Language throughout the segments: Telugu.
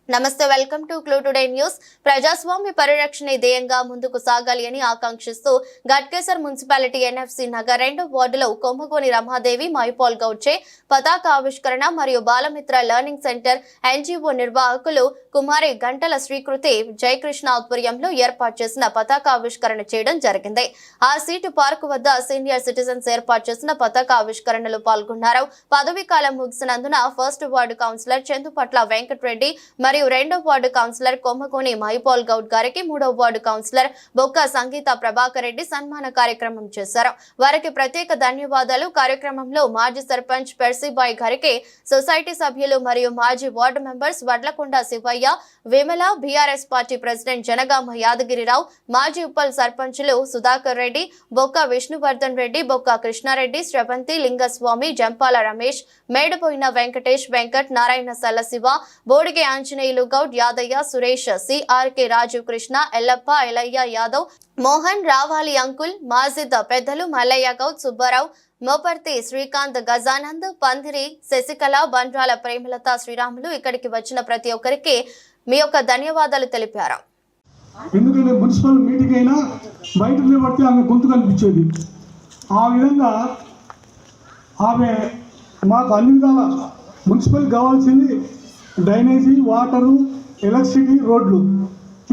నమస్తే, welcome to clue today news. ప్రజాస్వామ్య పరిరక్షణ ధ్యేయంగా ముందుకు సాగాలి అని ఆకాంక్షిస్తూ గట్కేసర్ మున్సిపాలిటీ ఎన్ఎఫ్సి నగర్ 2వ వార్డులో కొమ్మగోని రమాదేవి మైపాల్ గౌడ్చే పతాక ఆవిష్కరణ మరియు బాలమిత్ర లెర్నింగ్ సెంటర్ ఎన్జీఓ నిర్వాహకులు కుమారి గంటల శ్రీకృతి జయకృష్ణ ఆధ్వర్యంలో ఏర్పాటు చేసిన పతాక ఆవిష్కరణ చేయడం జరిగింది. ఆ సీటు పార్క్ వద్ద సీనియర్ సిటిజన్స్ ఏర్పాటు చేసిన పతాక ఆవిష్కరణలో పాల్గొన్నారు. పదవీ కాలం ముగిసినందున 1st ward councillor Chandupatla Venkatareddy మరియు 2వ వార్డు కౌన్సిలర్ కొమ్మగోని మైపాల్ గౌడ్ గారికి 3వ వార్డు కౌన్సిలర్ బొక్క సంగీత ప్రభాకర్ రెడ్డి సన్మాన కార్యక్రమం చేశారు. వారికి ప్రత్యేక ధన్యవాదాలు. కార్యక్రమంలో మాజీ సర్పంచ్ పెర్సీబాయ్ గారికి, సొసైటీ సభ్యులు మరియు మాజీ ward members Vadlakonda Sivaiah, Vimala, BRS party president Janagama Yadagirirao, మాజీ ఉప్పల్ సర్పంచులు సుధాకర్ రెడ్డి, బొక్క విష్ణువర్ధన్ రెడ్డి, బొక్క కృష్ణారెడ్డి, శ్రవంతి, లింగస్వామి, జంపాల రమేష్, మేడపోయిన వెంకటేష్, వెంకట్, నారాయణ సల్లశివ, బోడిగే ఆంజనేయులు గౌడ్, యాదయ్య, సురేష్, సిఆర్కే, రాజీవ్ కృష్ణ, ఎల్లప్ప, ఎలయ్య యాదవ్, మోహన్, రావాలి అంకుల్, మాజిద్ పెద్దలు, మల్లయ్య గౌడ్, సుబ్బారావు, మోపర్తి శ్రీకాంత్, గజానంద్, పందిరి శశికళ, బండ్రాల ప్రేమలత, శ్రీరాములు ఇక్కడికి వచ్చిన ప్రతి ఒక్కరికి మీ యొక్క ధన్యవాదాలు తెలిపారు. ఎందుకంటే మున్సిపల్ మీటింగ్ అయినా బయట నిలబడితే ఆమె గొంతు కనిపించేది. ఆ విధంగా ఆమె మాకు అన్ని విధాల మున్సిపల్ కావాల్సింది డ్రైనేజీ, వాటరు, ఎలక్ట్రిసిటీ, రోడ్లు,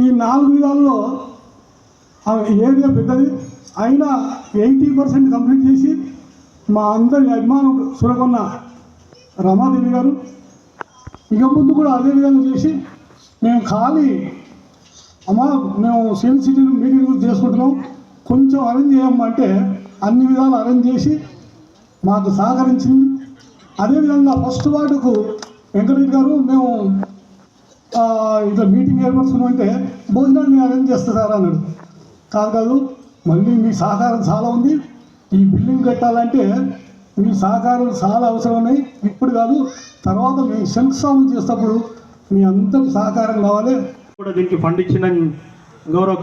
ఈ 4 విధాల్లో ఏరియా పెద్దది అయినా 80% కంప్లీట్ చేసి మా అందరి అభిమానం సురగొన్న రమాదేవి గారు ఇక ముందు కూడా అదే విధంగా చేసి మేము ఖాళీ అమ్మా మేము సివిల్ సిటీ మీటింగ్ చేసుకుంటున్నాం, కొంచెం అరేంజ్ చేయమంటే అన్ని విధాలు అరేంజ్ చేసి మాకు సహకరించింది. అదేవిధంగా 1st వార్డుకు వెంకటరెడ్డి గారు మేము ఇట్లా మీటింగ్ ఏర్పరుచుకున్నామంటే భోజనాన్ని అరేంజ్ చేస్తా సార్ అన్నాడు. కాదు మళ్ళీ మీ సహకారం చాలా ఉంది, ఈ బిల్డింగ్ కట్టాలంటే మీ సహకారం చాలా అవసరం ఉన్నాయి, ఇప్పుడు కాదు తర్వాత మేము శంకుస్థాపన చేసేటప్పుడు మీ అందరి సహకారం కావాలి. కూడా దీనికి ఫండ్ ఇచ్చిన గౌరవ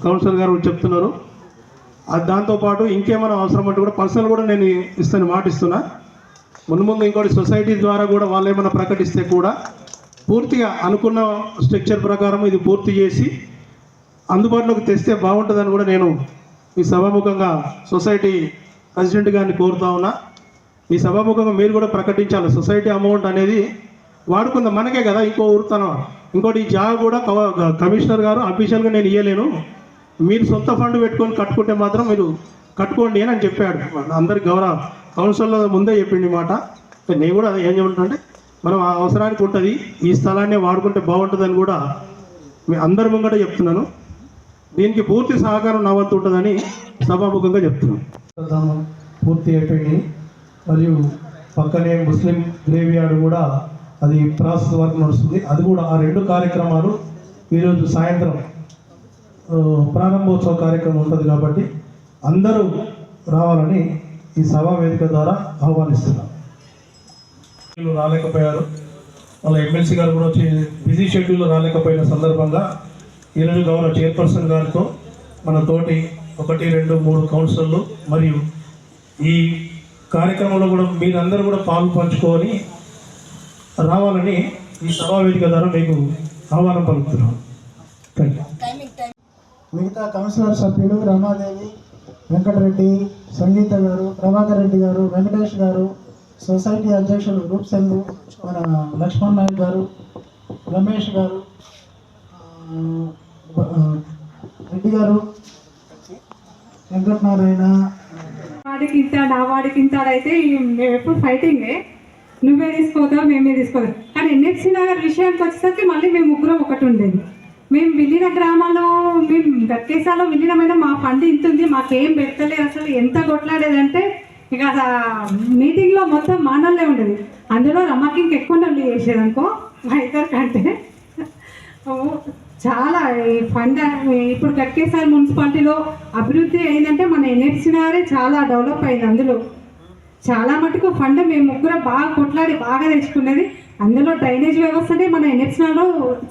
కౌన్సిలర్ గారు చెప్తున్నారు. దాంతోపాటు ఇంకేమైనా అవసరం అంటే కూడా పర్సనల్ కూడా నేను ఇస్తాను, మాట ఇస్తున్నా. ముందు ఇంకోటి సొసైటీ ద్వారా కూడా వాళ్ళు ఏమైనా ప్రకటిస్తే కూడా పూర్తిగా అనుకున్న స్ట్రక్చర్ ప్రకారం ఇది పూర్తి చేసి అందుబాటులోకి తెస్తే బాగుంటుందని కూడా నేను ఈ సభాముఖంగా సొసైటీ ప్రెసిడెంట్ గారిని కోరుతా ఉన్నా. ఈ సభాముఖంగా మీరు కూడా ప్రకటించాలి. సొసైటీ అమౌంట్ అనేది వాడుకుందాం, మనకే కదా ఇంకో ఊరుతాను. ఇంకోటి ఈ జాగా కూడా కమిషనర్ గారు అఫీషియల్గా నేను ఇవ్వలేను, మీరు సొంత ఫండ్ పెట్టుకొని కట్టుకుంటే మాత్రం మీరు కట్టుకోండి అని చెప్పాడు. అందరికి గౌరవ కౌన్సిల్లో ముందే చెప్పింది మాట. నేను కూడా ఏం చెప్తుంటే మనం ఆ అవసరానికి ఉంటుంది, ఈ స్థలాన్ని వాడుకుంటే బాగుంటుందని కూడా మీ అందరి ముంగట చెప్తున్నాను. దీనికి పూర్తి సహకారం నా వంతు ఉంటుందని సభాముఖంగా చెప్తున్నాను. పూర్తి అయిపోయింది. మరియు పక్కనే ముస్లిం గ్రేవ్ యార్డ్ కూడా అది ప్రాసెస్ వర్క్ నడుస్తుంది. అది కూడా ఆ 2 కార్యక్రమాలు ఈరోజు సాయంత్రం ప్రారంభోత్సవ కార్యక్రమం ఉంటుంది కాబట్టి అందరూ రావాలని ఈ సభా వేదిక ద్వారా ఆహ్వానిస్తున్నాం. రాలేకపోయారు, వాళ్ళ ఎమ్మెల్సీ గారు కూడా వచ్చి బిజీ షెడ్యూల్లో రాలేకపోయిన సందర్భంగా ఈరోజు గౌరవ చైర్పర్సన్ గారితో మన తోటి 1, 2, 3 కౌన్సిలర్లు మరియు ఈ కార్యక్రమంలో కూడా మీరందరూ కూడా పాలు పంచుకొని రావాలని ఈ సభా వేదిక ద్వారా మీకు ఆహ్వానం పలుకుతున్నాం. Thank you. మిగతా కౌన్సిలర్ సభ్యులు రమాదేవి, వెంకటరెడ్డి, సంగీత గారు, ప్రభాకర్ రెడ్డి గారు, వెంకటేష్ గారు, సొసైటీ అధ్యక్షులు రూప్ సెల్లు, మన లక్ష్మణ్ నాయక్ గారు, రమేష్ గారు, రెడ్డి గారు, వెంకటనారాయణ, వాడికి ఇంతాడు ఆ వాడికి ఇంతాడైతే మేము ఎప్పుడు ఫైటింగే, నువ్వే తీసుకోతావు మేమే తీసుకోదాం. కానీ ఎన్ఎఫ్సి నగర్ విషయానికి వచ్చేసరికి మళ్ళీ మేము 3 ఒకటి ఉండేది. మేము వెళ్ళిన గ్రామాల్లో మేము గట్కేసాలో వెళ్ళినమైనా మా ఫండ్ ఇంత ఉంది, మాకేం పెట్టలేదు. అసలు ఎంత కొట్లాడేదంటే ఇక మీటింగ్లో మొత్తం మానవులే ఉండేది. అందులో రమ్మకి ఇంకెక్కువ నల్లి చేసేది అనుకో మా ఇద్దరు కంటే. చాలా ఈ ఫండ్ ఇప్పుడు గట్కేసారి మున్సిపాలిటీలో అభివృద్ధి అయిందంటే మన ఎన్ఎఫ్సి నగరే చాలా డెవలప్ అయింది. అందులో చాలా మటుకు ఫండ్ మేము 3 బాగా కొట్లాడి బాగా తెచ్చుకునేది. అందులో డ్రైనేజ్ వ్యవస్థనే మన ఎన్ఎఫ్సిలో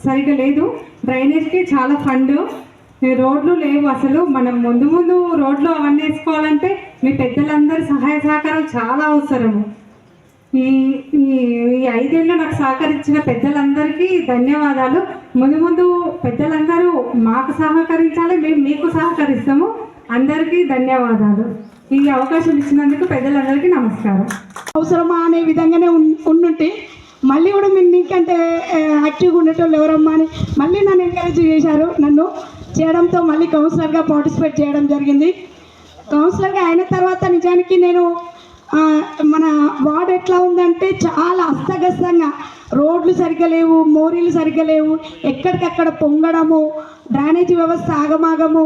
సరిగ్గా లేదు, డ్రైనేజ్కి చాలా ఫండ్, రోడ్లు లేవు. అసలు మనం ముందు రోడ్లు అవన్నీ వేసుకోవాలంటే మీ పెద్దలందరి సహాయ సహకారాలు చాలా అవసరము. ఈ ఈ ఈ 5 ఏళ్ళు నాకు సహకరించిన పెద్దలందరికీ ధన్యవాదాలు. ముందు ముందు పెద్దలందరూ మాకు సహకరించాలి, మేము మీకు సహకరిస్తాము. అందరికీ ధన్యవాదాలు. ఈ అవకాశం ఇచ్చినందుకు పెద్దలందరికీ నమస్కారం. అవసరమా అనే విధంగానే ఉండుంటే మళ్ళీ కూడా మీరు నీకంటే యాక్టివ్గా ఉండేటోళ్ళు ఎవరమ్మా అని మళ్ళీ నన్ను ఎంకరేజ్ చేశారు. నన్ను చేయడంతో మళ్ళీ కౌన్సిలర్గా పార్టిసిపేట్ చేయడం జరిగింది. కౌన్సిలర్గా అయిన తర్వాత నిజానికి నేను మన వార్డు ఎట్లా ఉందంటే చాలా అస్తగస్తంగా, రోడ్లు సరిగ్గా లేవు, మోరీలు సరిగ్గా లేవు, ఎక్కడికక్కడ పొంగడము, డ్రైనేజీ వ్యవస్థ ఆగమాగము,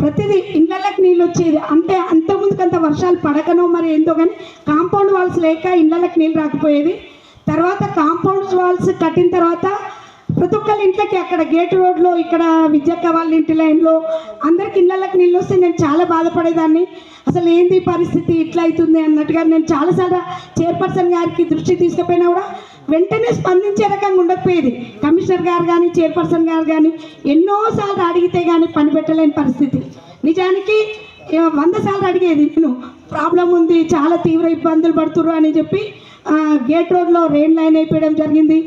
ప్రతిదీ ఇళ్ళకి నీళ్ళు వచ్చేది. అంటే అంతకుముందుకంత వర్షాలు పడకనో మరి ఏందో కానీ కాంపౌండ్ వాల్స్ లేక ఇళ్ళకి నీళ్ళు రాకపోయేది. తర్వాత కాంపౌండ్ వాల్స్ కట్టిన తర్వాత ప్రతి ఒక్కరి ఇంట్లోకి అక్కడ గేట్ రోడ్లో ఇక్కడ విద్యక్క వాళ్ళ ఇంటి లైన్లో అందరికి ఇళ్ళకి నీళ్ళు వస్తే నేను చాలా బాధపడేదాన్ని. అసలు ఏంది పరిస్థితి ఇట్లా అవుతుంది అన్నట్టుగా నేను చాలాసార్లు చైర్పర్సన్ గారికి దృష్టి తీసుకుపోయినా కూడా వెంటనే స్పందించే రకంగా ఉండకపోయేది. కమిషనర్ గారు కానీ చైర్పర్సన్ గారు కానీ ఎన్నోసార్లు అడిగితే కానీ పని పెట్టలేని పరిస్థితి. నిజానికి 100 సార్లు అడిగేది నేను, ప్రాబ్లం ఉంది, చాలా తీవ్ర ఇబ్బందులు పడుతున్నారు అని చెప్పి గేట్ రోడ్లో రెయిన్ లైన్ అయిపోయడం జరిగింది.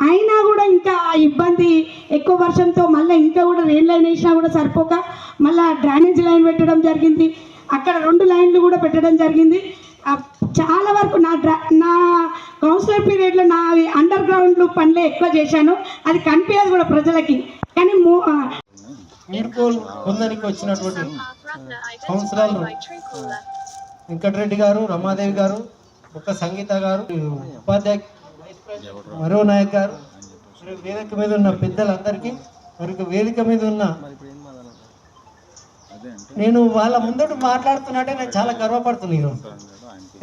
అయినా కూడా ఇంకా ఇబ్బంది ఎక్కువ వర్షంతో మళ్ళీ ఇంకా కూడా రెయిన్ లైన్ వేసినా కూడా సరిపోక మళ్ళీ డ్రైనేజ్ లైన్ పెట్టడం జరిగింది. అక్కడ 2 లైన్లు కూడా పెట్టడం జరిగింది. చాలా వరకు నా కౌన్సిలర్ పీరియడ్లో నా అండర్ గ్రౌండ్లు పనులే ఎక్కువ చేశాను. అది కనిపించదు కూడా ప్రజలకి. కానీ వీడ్కోలు పొందడానికి వచ్చినటువంటి కౌన్సిలర్లు వెంకటరెడ్డి గారు, రమాదేవి గారు, ఒక్క సంగీత గారు, ఉపాధ్యాయ మరో నాయక్ గారు, వేదిక మీద ఉన్న పెద్దలందరికీ, మరి వేదిక మీద ఉన్న నేను వాళ్ళ ముందట మాట్లాడుతున్నట్టే నేను చాలా గర్వపడుతున్నాను ఈరోజు.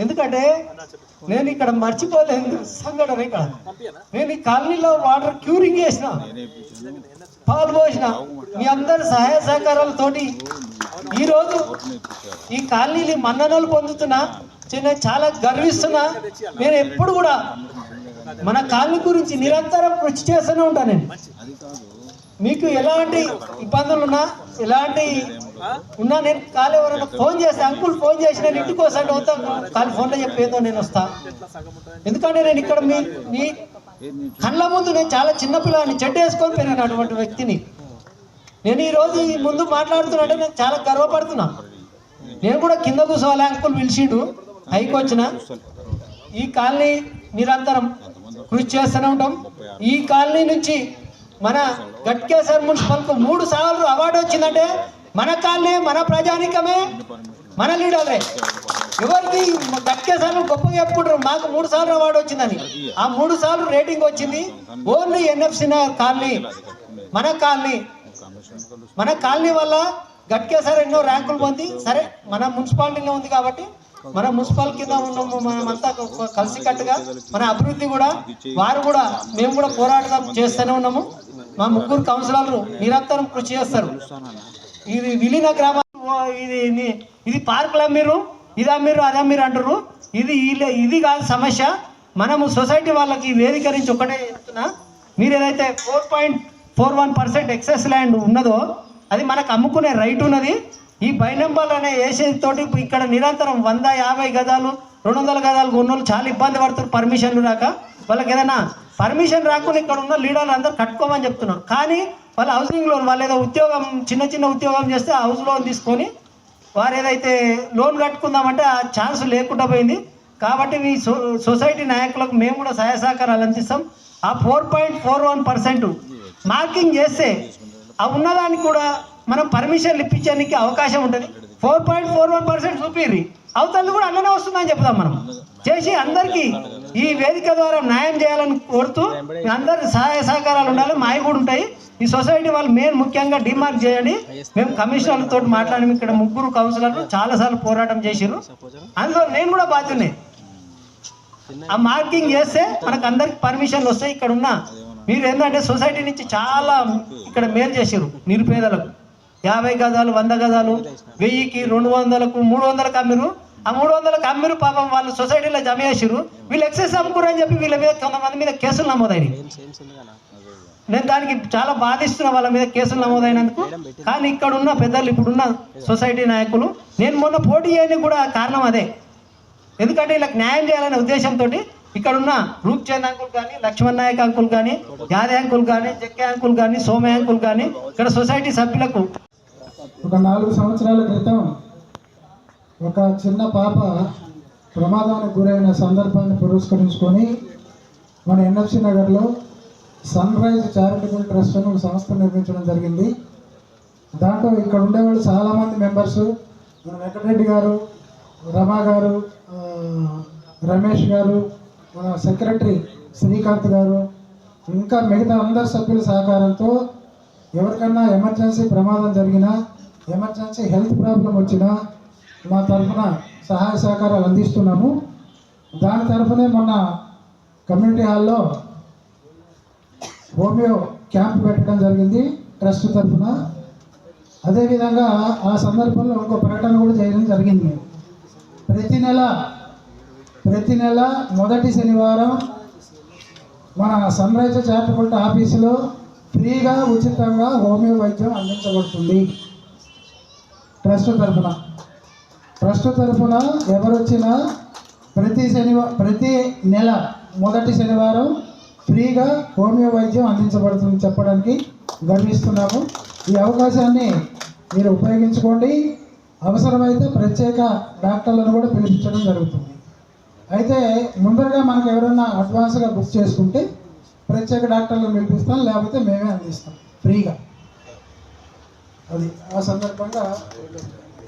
ఎందుకంటే నేను ఇక్కడ మర్చిపోలేదు సంఘటన. ఇక్కడ నేను ఈ కాలనీలో వాటర్ క్యూరింగ్ చేసిన, పాలు పోసిన, మీ అందరి సహాయ సహకారాలతోటి ఈరోజు ఈ కాలనీని మన్ననలు పొందుతున్నా. నేను చాలా గర్విస్తున్నా. నేను ఎప్పుడు కూడా మన కాలనీ గురించి నిరంతరం కృషి చేస్తూనే ఉంటాను. నేను మీకు ఎలాంటి ఇబ్బందులు ఉన్నా, ఎలాంటి ఉన్నా నేను కాలు ఎవరైనా ఫోన్ చేస్తే, అంకుల్ ఫోన్ చేసి నేను ఇంటికి వస్తాను, అవుతాను కాలు ఫోన్లో చెప్పేదో నేను వస్తా. ఎందుకంటే నేను ఇక్కడ మీ కళ్ళ ముందు నేను చాలా చిన్నపిల్లని చెడ్డ వేసుకొని పెరిగినటువంటి వ్యక్తిని. నేను ఈరోజు ఈ ముందు మాట్లాడుతున్నట్టే నేను చాలా గర్వపడుతున్నా. నేను కూడా కింద కూర్చోవాలి, అంకుల్ పిలిచిండు, హైకి వచ్చిన. ఈ కాలనీ నిరంతరం కృషి చేస్తూనే ఉంటాం. ఈ కాలనీ నుంచి మన గట్కేసర్ మున్సిపల్కు 3 సార్లు అవార్డు వచ్చిందంటే మన కాలనీ, మన ప్రజానికమే, మన లీడరే. ఎవరికి గట్కేసర్లు గొప్పగా చెప్పుకుంటారు, మాకు 3 సార్లు అవార్డు వచ్చిందని. ఆ 3 సార్లు రేటింగ్ వచ్చింది ఓన్లీ ఎన్ఎఫ్సి కాలనీ. మన కాలనీ వల్ల గట్కేసర్ ఎన్నో ర్యాంకులు పొంది, సరే మన మున్సిపాలిటీలో ఉంది కాబట్టి మన మున్సిపల్ కింద ఉన్నాము, మనమంతా కలిసికట్టుగా మన అభివృద్ధి కూడా వారు కూడా మేము కూడా పోరాటం చేస్తూనే ఉన్నాము. మా 3 కౌన్సిలర్లు నిరంతరం కృషి చేస్తారు. ఇది విలీన గ్రామం, ఇది పార్కులు అమ్మిర్రు, ఇది అమ్మిర్రు, అది అమ్మిర్రు అంటారు. ఇది కాదు సమస్య. మనము సొసైటీ వాళ్ళకి వేదిక నుంచి ఒకటే చెప్తున్నా, మీరు ఏదైతే 4.41% ఎక్సెస్ ల్యాండ్ ఉన్నదో అది మనకు అమ్ముకునే రైట్ ఉన్నది. ఈ బైనంబల్ అనే తోటి ఇక్కడ నిరంతరం 150 గదాలు 200 గదాలు కొన్నోళ్ళు చాలా ఇబ్బంది పడుతారు పర్మిషన్లు రాక. వాళ్ళకి ఏదైనా పర్మిషన్ రాకుండా ఇక్కడ ఉన్న లీడర్లు అందరూ కట్టుకోమని చెప్తున్నారు. కానీ వాళ్ళ హౌసింగ్ లోన్, వాళ్ళు ఏదో ఉద్యోగం చిన్న ఉద్యోగం చేస్తే హౌస్ లోన్ తీసుకొని వారు ఏదైతే లోన్ కట్టుకుందామంటే ఆ ఛాన్స్ లేకుండా పోయింది. కాబట్టి ఈ సొసైటీ నాయకులకు మేము కూడా సహాయ సహకారాలు అందిస్తాం. ఆ 4.41% మార్కింగ్ చేస్తే ఆ ఉన్నదానికి కూడా మనం పర్మిషన్లు ఇప్పించడానికి అవకాశం ఉంటుంది. 4.41% చూపిర్రి, అవతల కూడా అన్ననే వస్తుందని చెప్తాం. మనం చేసి అందరికీ ఈ వేదిక ద్వారా న్యాయం చేయాలని కోరుతూ అందరి సహాయ సహకారాలు ఉండాలి, మావి కూడా ఉంటాయి. ఈ సొసైటీ వాళ్ళు మెయిన్ ముఖ్యంగా డిమార్క్ చేయండి. మేము కమిషనర్లతో మాట్లాడి ఇక్కడ 3 కౌన్సిలర్లు చాలాసార్లు పోరాటం చేసిర్రు, అందులో నేను కూడా బాధ్యునే. ఆ మార్కింగ్ చేస్తే మనకు అందరికి పర్మిషన్లు వస్తాయి. ఇక్కడ ఉన్న మీరు ఏంటంటే సొసైటీ నుంచి చాలా ఇక్కడ మేలు చేసారు. నిరుపేదలకు 50 గదాలు 100 గదాలు 1000కి 200కు 300కు అమ్మిరు. ఆ 300కు అమ్మిరు, పాపం వాళ్ళు సొసైటీలో జమ చేసిరు. వీళ్ళు ఎక్సెస్ అమ్ముకురు అని చెప్పి వీళ్ళ మీద కొంతమంది మీద కేసులు నమోదైనవి. నేను దానికి చాలా బాధిస్తున్నా, వాళ్ళ మీద కేసులు నమోదైనందుకు. కానీ ఇక్కడ ఉన్న పెద్దలు, ఇప్పుడున్న సొసైటీ నాయకులు, నేను మొన్న పోటీ చేయడానికి కూడా కారణం అదే. ఎందుకంటే వీళ్ళకి న్యాయం చేయాలనే ఉద్దేశంతో ఇక్కడ ఉన్న రూప్చంద్ అంకుల్ కానీ, లక్ష్మణ్ నాయక్ అంకుల్ కానీ, యాదే అంకుల్ కానీ, జక్కే అంకుల్ కానీ, సోమయ్య అంకుల్ కానీ, ఇక్కడ సొసైటీ సభ్యులకు ఒక 4 సంవత్సరాల క్రితం ఒక చిన్న పాప ప్రమాదానికి గురైన సందర్భాన్ని పురస్కరించుకొని మన ఎన్ఎఫ్సి నగర్లో సన్ రైజ్ చారిటబుల్ ట్రస్ట్ అని ఒక సంస్థ నిర్మించడం జరిగింది. దాంట్లో ఇక్కడ ఉండేవాళ్ళు చాలామంది మెంబర్స్, మన వెంకటరెడ్డి గారు, రమా గారు, రమేష్ గారు, మన సెక్రటరీ శ్రీకాంత్ గారు, ఇంకా మిగతా అందరి సభ్యుల సహకారంతో ఎవరికన్నా ఎమర్జెన్సీ ప్రమాదం జరిగినా, ఎమర్జెన్సీ హెల్త్ ప్రాబ్లం వచ్చినా మా తరఫున సహాయ సహకారాలు అందిస్తున్నాము. దాని తరఫునే మొన్న కమ్యూనిటీ హాల్లో హోమియో క్యాంప్ పెట్టడం జరిగింది ట్రస్ట్ తరఫున. అదేవిధంగా ఆ సందర్భంలో ఇంకో ప్రకటన కూడా చేయడం జరిగింది. ప్రతి నెల మొదటి శనివారం మన సన్ రైజ్ చారిటబుల్ ఆఫీసులో ఫ్రీగా ఉచితంగా హోమియో వైద్యం అందించబడుతుంది. ట్రస్ట్ తరఫున ఎవరు వచ్చినా ప్రతి నెల మొదటి శనివారం ఫ్రీగా హోమియో వైద్యం అందించబడుతుంది చెప్పడానికి గర్విస్తున్నాము. ఈ అవకాశాన్ని మీరు ఉపయోగించుకోండి. అవసరమైతే ప్రత్యేక డాక్టర్లను కూడా పిలిపించడం జరుగుతుంది. అయితే ముందరగా మనకు ఎవరైనా అడ్వాన్స్గా బుక్ చేసుకుంటే ప్రత్యేక డాక్టర్లను పిలిపిస్తాం, లేకపోతే మేమే అందిస్తాం ఫ్రీగా. అది ఆ సందర్భంగా